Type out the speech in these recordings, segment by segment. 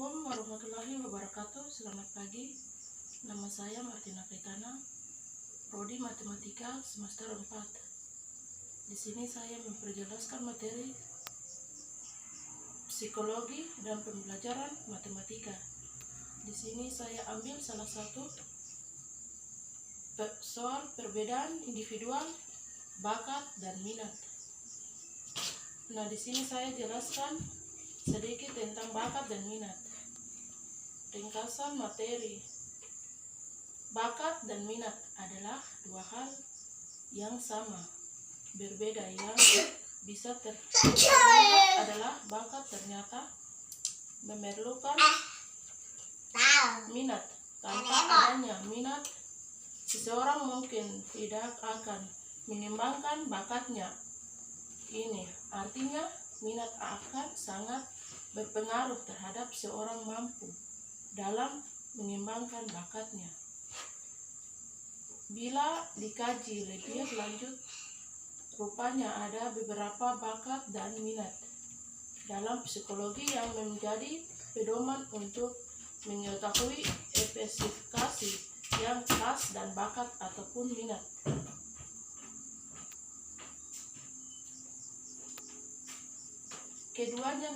Assalamualaikum warahmatullahi wabarakatuh. Selamat pagi. Nama saya Martina Kaitana, Prodi Matematika semester 4. Di sini saya memperjelaskan materi psikologi dan pembelajaran matematika. Di sini saya ambil salah satu soal perbedaan individual, bakat, dan minat. Nah, di sini saya jelaskan sedikit tentang bakat dan minat. Ringkasan materi. Bakat dan minat adalah dua hal yang sama, berbeda. Yang bisa terlihat adalah bakat ternyata memerlukan minat. Tanpa adanya minat, seseorang mungkin tidak akan mengembangkan bakatnya. Ini artinya minat akan sangat berpengaruh terhadap seorang mampu dalam mengembangkan bakatnya. Bila dikaji lebih lanjut, rupanya ada beberapa bakat dan minat dalam psikologi yang menjadi pedoman untuk mengetahui spesifikasi yang khas dan bakat ataupun minat. Keduanya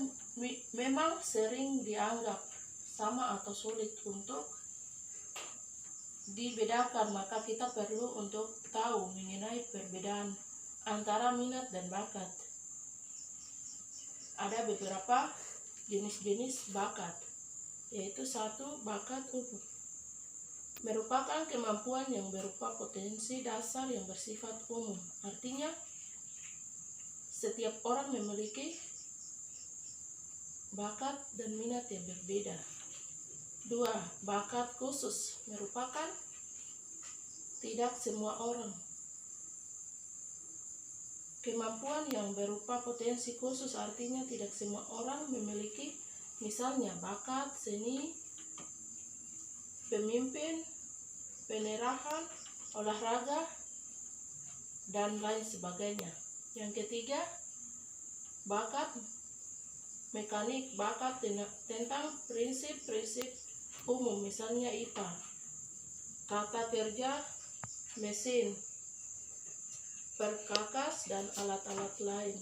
memang sering dianggap sama atau sulit untuk dibedakan, maka kita perlu untuk tahu mengenai perbedaan antara minat dan bakat. Ada beberapa jenis-jenis bakat, yaitu satu, bakat umum. Merupakan kemampuan yang berupa potensi dasar yang bersifat umum. Artinya, setiap orang memiliki bakat dan minat yang berbeda. Dua, bakat khusus. Merupakan tidak semua orang. Kemampuan yang berupa potensi khusus artinya tidak semua orang memiliki, misalnya bakat seni, pemimpin, penerahan, olahraga, dan lain sebagainya. Yang ketiga, bakat mekanik, bakat tentang prinsip-prinsip umum, misalnya IPA, tata kerja mesin, perkakas, dan alat-alat lain.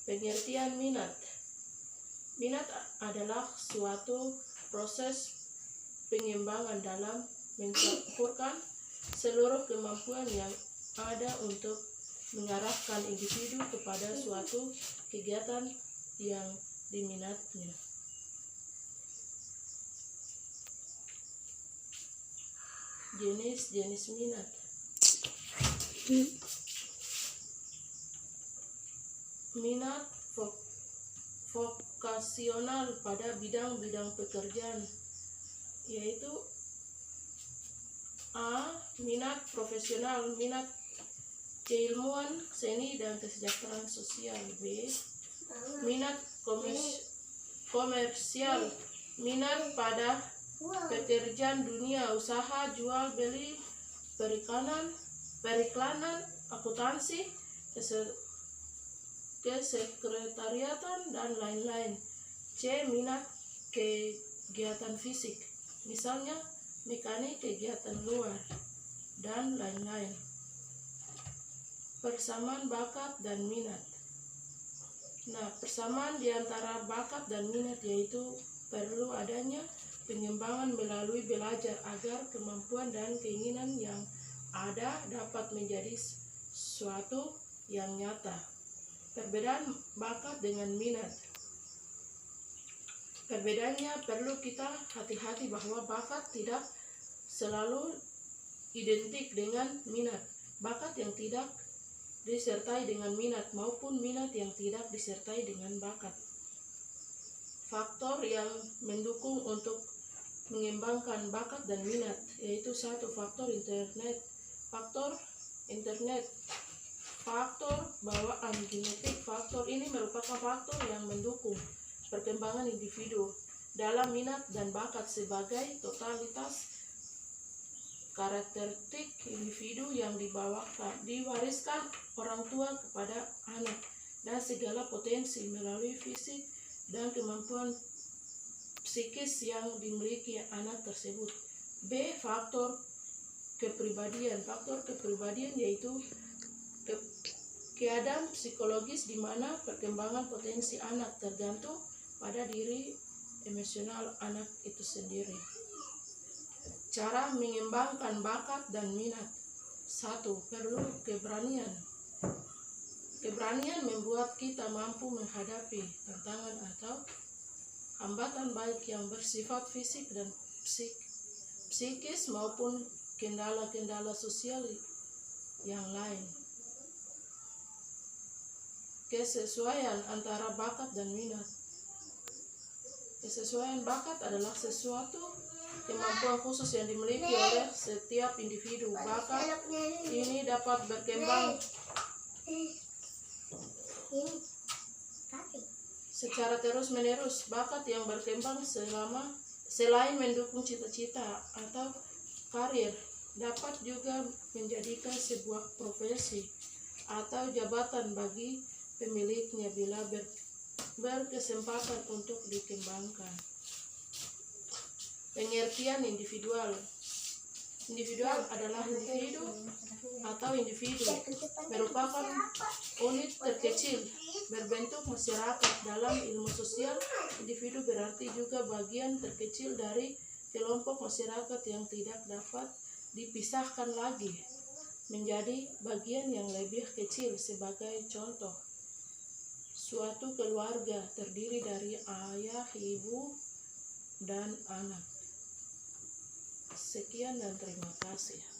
Pengertian minat. Minat adalah suatu proses pengembangan dalam mencampurkan seluruh kemampuan yang ada untuk mengarahkan individu kepada suatu kegiatan yang diminatnya. Jenis-jenis minat. Minat vokasional pada bidang-bidang pekerjaan, yaitu A. Minat profesional, minat keilmuan, seni, dan kesejahteraan sosial. B. Minat komersial, minat pada pekerjaan dunia usaha, jual beli, periklanan, akuntansi, kesekretariatan, dan lain-lain. C. Minat kegiatan fisik, misalnya mekanik, kegiatan luar, dan lain-lain. Persamaan bakat dan minat. Nah, persamaan di antara bakat dan minat yaitu perlu adanya pengembangan melalui belajar agar kemampuan dan keinginan yang ada dapat menjadi suatu yang nyata. Perbedaan bakat dengan minat. Perbedaannya perlu kita hati-hati bahwa bakat tidak selalu identik dengan minat. Bakat yang tidak disertai dengan minat maupun minat yang tidak disertai dengan bakat. Faktor yang mendukung untuk mengembangkan bakat dan minat yaitu satu, faktor internet, faktor bawaan genetik. Faktor ini merupakan faktor yang mendukung perkembangan individu dalam minat dan bakat sebagai totalitas karakteristik individu yang diwariskan orang tua kepada anak, dan segala potensi melalui fisik dan kemampuan psikis yang dimiliki anak tersebut. B. Faktor kepribadian. Faktor kepribadian yaitu keadaan psikologis di mana perkembangan potensi anak tergantung pada diri emosional anak itu sendiri. Cara mengembangkan bakat dan minat. 1. Perlu keberanian. Keberanian membuat kita mampu menghadapi tantangan atau hambatan baik yang bersifat fisik dan psikis maupun kendala-kendala sosial yang lain. Kesesuaian antara bakat dan minat. Kesesuaian bakat adalah sesuatu kemampuan khusus yang dimiliki oleh setiap individu. Bakat ini dapat berkembang secara terus-menerus. Bakat yang berkembang selain mendukung cita-cita atau karir, dapat juga menjadikan sebuah profesi atau jabatan bagi pemiliknya bila berkesempatan untuk dikembangkan. Pengertian individual. Individual adalah individu atau individu merupakan unit terkecil berbentuk masyarakat. Dalam ilmu sosial, individu berarti juga bagian terkecil dari kelompok masyarakat yang tidak dapat dipisahkan lagi menjadi bagian yang lebih kecil. Sebagai contoh, suatu keluarga terdiri dari ayah, ibu, dan anak. Sekian dan terima kasih.